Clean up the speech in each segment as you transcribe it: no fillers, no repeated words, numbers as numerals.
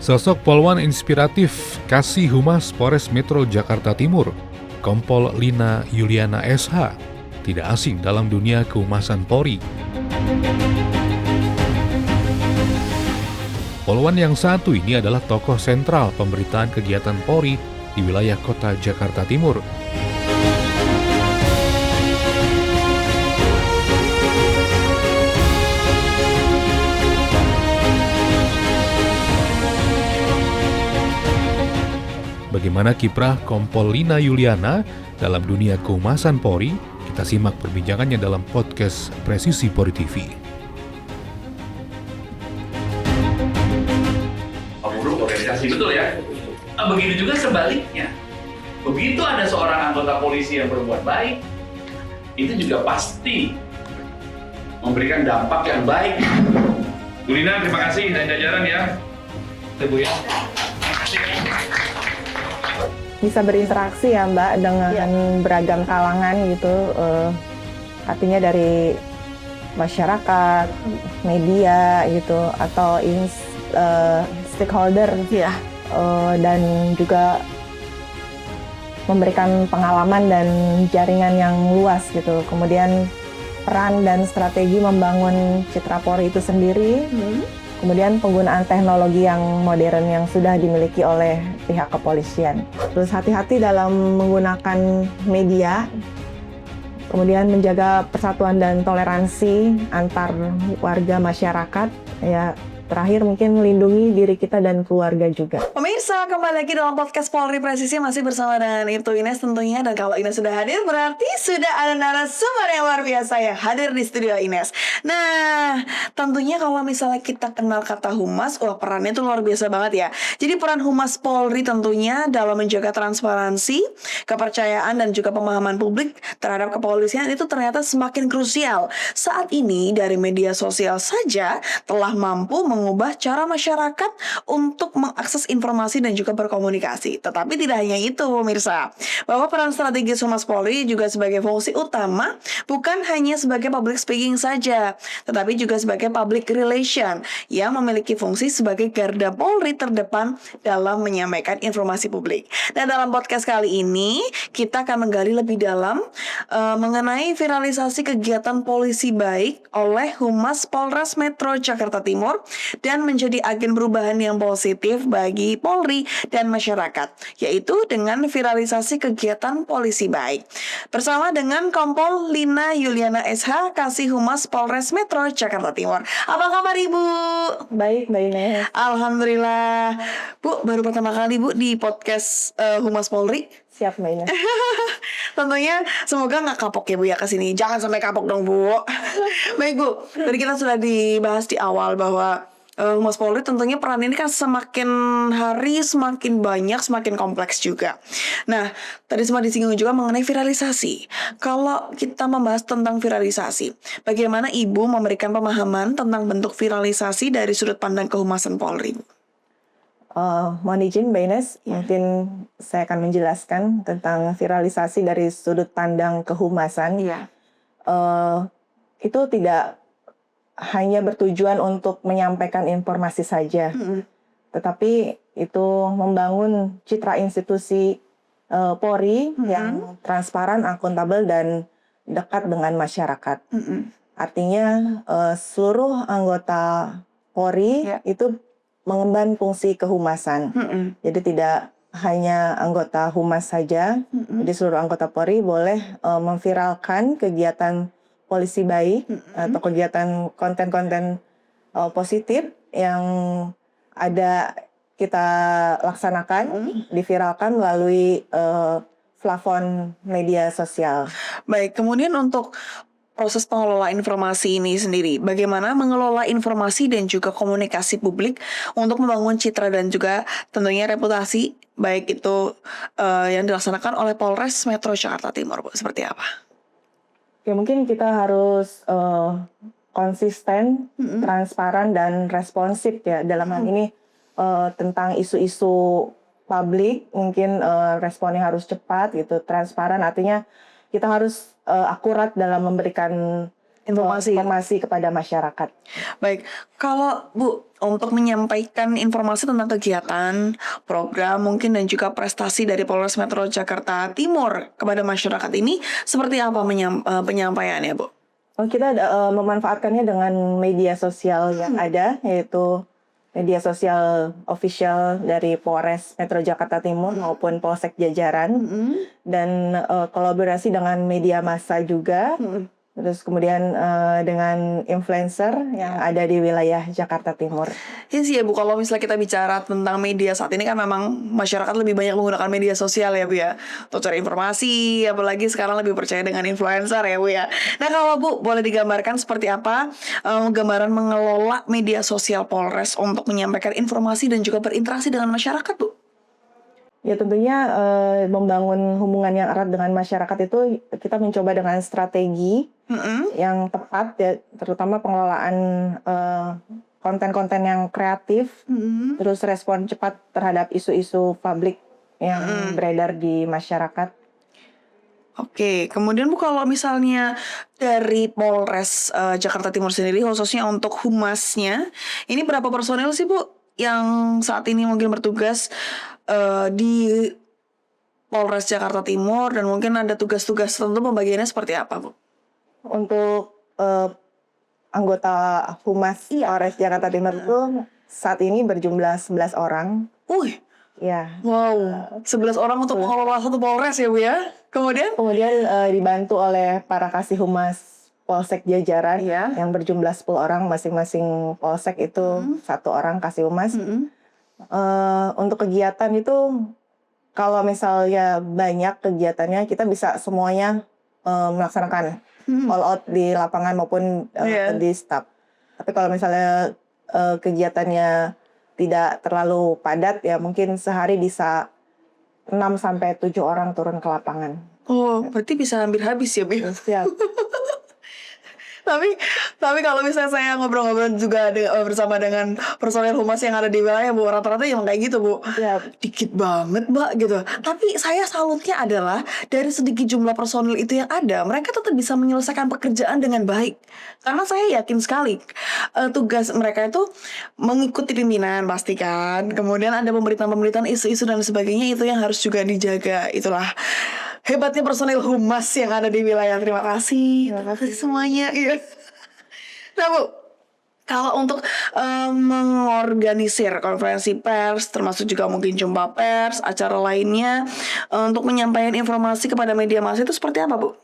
Sosok polwan inspiratif Kasih Humas Polres Metro Jakarta Timur, Kompol Lina Yuliana SH, tidak asing dalam dunia kehumasan Polri. Polwan yang satu ini adalah tokoh sentral pemberitaan kegiatan Polri di wilayah kota Jakarta Timur. Bagaimana kiprah Kompol Lina Yuliana dalam dunia kehumasan Polri? Kita simak perbincangannya dalam podcast Presisi Polri TV. Buruk organisasi, betul ya? Begitu juga sebaliknya. Begitu ada seorang anggota polisi yang berbuat baik, itu juga pasti memberikan dampak yang baik. Bu Lina, terima kasih dan jajaran ya. Bu ya. Terima kasih. Bisa berinteraksi ya Mbak dengan beragam kalangan gitu, artinya dari masyarakat, media gitu, atau stakeholder dan juga memberikan pengalaman dan jaringan yang luas gitu. Kemudian peran dan strategi membangun citra Polri itu sendiri. Kemudian penggunaan teknologi yang modern yang sudah dimiliki oleh pihak kepolisian. Terus hati-hati dalam menggunakan media, kemudian menjaga persatuan dan toleransi antar warga masyarakat. Ya, terakhir mungkin lindungi diri kita dan keluarga juga. Pemirsa, kembali lagi dalam podcast Polri Presisi, masih bersama dengan Ibtu Ines tentunya. Dan kalau Ines sudah hadir, berarti sudah ada narasumber yang luar biasa yang hadir di studio Ines. Nah, tentunya kalau misalnya kita kenal kata humas, wah perannya itu luar biasa banget ya. Jadi peran humas Polri tentunya dalam menjaga transparansi, kepercayaan dan juga pemahaman publik terhadap kepolisian itu ternyata semakin krusial. Saat ini dari media sosial saja telah mampu mengubah cara masyarakat untuk mengakses informasi dan juga berkomunikasi. Tetapi tidak hanya itu, pemirsa, bahwa peran strategis Humas Polri juga sebagai fungsi utama bukan hanya sebagai public speaking saja, tetapi juga sebagai public relation yang memiliki fungsi sebagai garda Polri terdepan dalam menyampaikan informasi publik. Dan dalam podcast kali ini kita akan menggali lebih dalam mengenai viralisasi kegiatan polisi baik oleh Humas Polres Metro Jakarta Timur dan menjadi agen perubahan yang positif bagi Polri dan masyarakat, yaitu dengan viralisasi kegiatan polisi baik. Bersama dengan Kompol Lina Yuliana SH, Kasih Humas Polres Metro Jakarta Timur. Apa kabar Ibu? Baik, Mbak Ines. Alhamdulillah. Bu, baru pertama kali Bu di podcast Humas Polri. Siap Mbak Ines. Tentunya semoga nggak kapok ya Bu ya kesini. Jangan sampai kapok dong Bu. Baik Bu, tadi kita sudah dibahas di awal bahwa Humas Polri tentunya peran ini kan semakin hari semakin banyak, semakin kompleks juga. Nah, tadi sempat disinggung juga mengenai viralisasi. Kalau kita membahas tentang viralisasi, bagaimana Ibu memberikan pemahaman tentang bentuk viralisasi dari sudut pandang kehumasan Polri? Mohon izin Mbak Ines, mungkin saya akan menjelaskan tentang viralisasi dari sudut pandang kehumasan. Itu tidak hanya bertujuan untuk menyampaikan informasi saja, tetapi itu membangun citra institusi Polri yang transparan, akuntabel, dan dekat dengan masyarakat. Artinya seluruh anggota Polri itu mengemban fungsi kehumasan. Jadi tidak hanya anggota humas saja, jadi seluruh anggota Polri boleh memviralkan kegiatan polisi baik atau kegiatan konten-konten positif yang ada kita laksanakan, diviralkan melalui platform media sosial. Baik, kemudian untuk proses pengelolaan informasi ini sendiri, bagaimana mengelola informasi dan juga komunikasi publik untuk membangun citra dan juga tentunya reputasi, baik itu yang dilaksanakan oleh Polres Metro Jakarta Timur, Bu, seperti apa? Ya mungkin kita harus konsisten, transparan, dan responsif ya dalam hal ini tentang isu-isu publik. Mungkin responnya harus cepat gitu, transparan, artinya kita harus akurat dalam memberikan informasi kepada masyarakat. Baik, kalau Bu untuk menyampaikan informasi tentang kegiatan, program mungkin dan juga prestasi dari Polres Metro Jakarta Timur kepada masyarakat ini seperti apa penyampaiannya, Bu? Kita memanfaatkannya dengan media sosial yang ada, yaitu media sosial official dari Polres Metro Jakarta Timur maupun Polsek jajaran, dan kolaborasi dengan media massa juga. Terus kemudian dengan influencer yang ada di wilayah Jakarta Timur. Iya sih ya Bu, kalau misalnya kita bicara tentang media saat ini kan memang masyarakat lebih banyak menggunakan media sosial ya Bu ya, untuk cari informasi, apalagi sekarang lebih percaya dengan influencer ya Bu ya. Nah kalau Bu boleh digambarkan seperti apa gambaran mengelola media sosial Polres untuk menyampaikan informasi dan juga berinteraksi dengan masyarakat Bu? Ya tentunya membangun hubungan yang erat dengan masyarakat itu kita mencoba dengan strategi yang tepat ya, terutama pengelolaan konten-konten yang kreatif, terus respon cepat terhadap isu-isu publik yang beredar di masyarakat. Oke, kemudian Bu kalau misalnya dari Polres Jakarta Timur sendiri khususnya untuk humasnya, ini berapa personel sih Bu yang saat ini mungkin bertugas di Polres Jakarta Timur, dan mungkin ada tugas-tugas tertentu pembagiannya seperti apa Bu? Untuk anggota Humas Polres Jakarta Timur itu saat ini berjumlah 11 orang. Ya. Wow, 11 orang untuk mengelola satu Polres ya Bu ya? Kemudian dibantu oleh para kasih humas Polsek jajaran yang berjumlah 10 orang, masing-masing Polsek itu 1 orang kasih humas. Untuk kegiatan itu kalau misalnya banyak kegiatannya kita bisa semuanya melaksanakan all out di lapangan maupun di staff. Tapi kalau misalnya kegiatannya tidak terlalu padat ya mungkin sehari bisa 6-7 orang turun ke lapangan. Oh, berarti bisa hampir habis ya Bu? Siap. Tapi kalau misalnya saya ngobrol-ngobrol juga bersama dengan personel humas yang ada di wilayah Bu, rata-rata emang kayak gitu Bu. Dikit banget Mbak gitu. Tapi saya salutnya adalah dari sedikit jumlah personel itu yang ada, mereka tetap bisa menyelesaikan pekerjaan dengan baik. Karena saya yakin sekali tugas mereka itu mengikuti pimpinan pasti kan. Kemudian ada pemberitaan-pemberitaan isu-isu dan sebagainya, itu yang harus juga dijaga. Itulah hebatnya personil humas yang ada di wilayah. Terima kasih semuanya. Nah Bu, kalau untuk mengorganisir konferensi pers, termasuk juga mungkin jumpa pers, acara lainnya, untuk menyampaikan informasi kepada media massa itu seperti apa Bu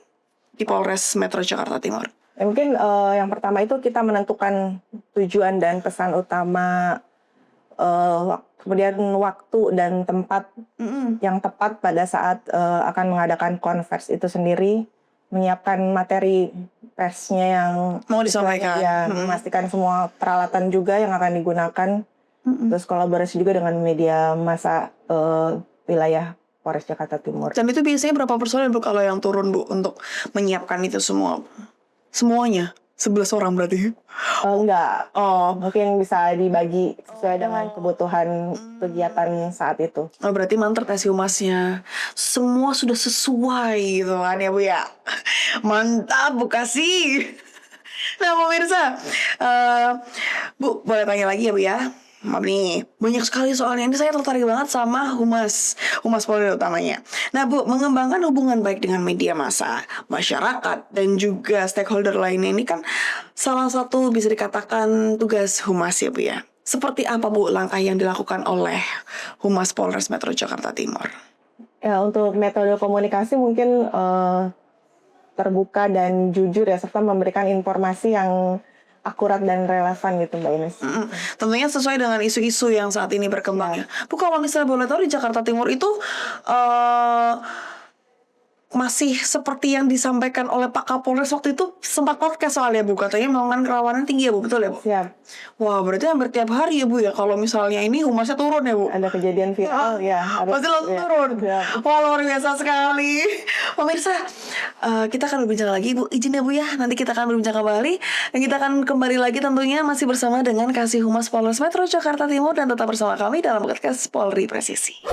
di Polres Metro Jakarta Timur? Ya, mungkin yang pertama itu kita menentukan tujuan dan pesan utama, kemudian waktu dan tempat yang tepat pada saat akan mengadakan konvers itu sendiri, menyiapkan materi persnya yang mau disampaikan, memastikan semua peralatan juga yang akan digunakan, terus kolaborasi juga dengan media massa wilayah Polres Jakarta Timur. Dan itu biasanya berapa personel Bu kalau yang turun Bu untuk menyiapkan itu semua? Semuanya? 11 orang berarti? Enggak. Mungkin bisa dibagi sesuai dengan kebutuhan kegiatan saat itu. Berarti mantap kasih humasnya. Semua sudah sesuai gitu kan ya Bu ya. Mantap Bu kasih. Nah pemirsa, Bu boleh tanya lagi ya Bu ya. Maaf nih, banyak sekali soalnya. Ini saya tertarik banget sama Humas Polri utamanya. Nah Bu, mengembangkan hubungan baik dengan media massa, masyarakat, dan juga stakeholder lainnya ini kan salah satu bisa dikatakan tugas Humas ya Bu ya. Seperti apa Bu langkah yang dilakukan oleh Humas Polres Metro Jakarta Timur? Ya, untuk metode komunikasi mungkin terbuka dan jujur ya, serta memberikan informasi yang akurat dan relevan gitu Mbak Ines. Tentunya sesuai dengan isu-isu yang saat ini berkembang ya. Bu, kalau misalnya boleh tahu di Jakarta Timur itu masih seperti yang disampaikan oleh Pak Kapolres waktu itu, sempat podcast soalnya Bu, katanya melakukan kerawanan tinggi ya Bu, betul ya Bu? Siap. Wah, berarti hampir tiap hari ya Bu ya, kalau misalnya ini humasnya turun ya Bu? Ada kejadian viral ya. Pasti langsung turun. Wah, luar biasa sekali. Pemirsa, kita akan berbincang lagi Bu, izin ya Bu ya, nanti kita akan berbincang kembali. Dan kita akan kembali lagi tentunya masih bersama dengan Kasih Humas Polres Metro Jakarta Timur, dan tetap bersama kami dalam podcast Polri Presisi.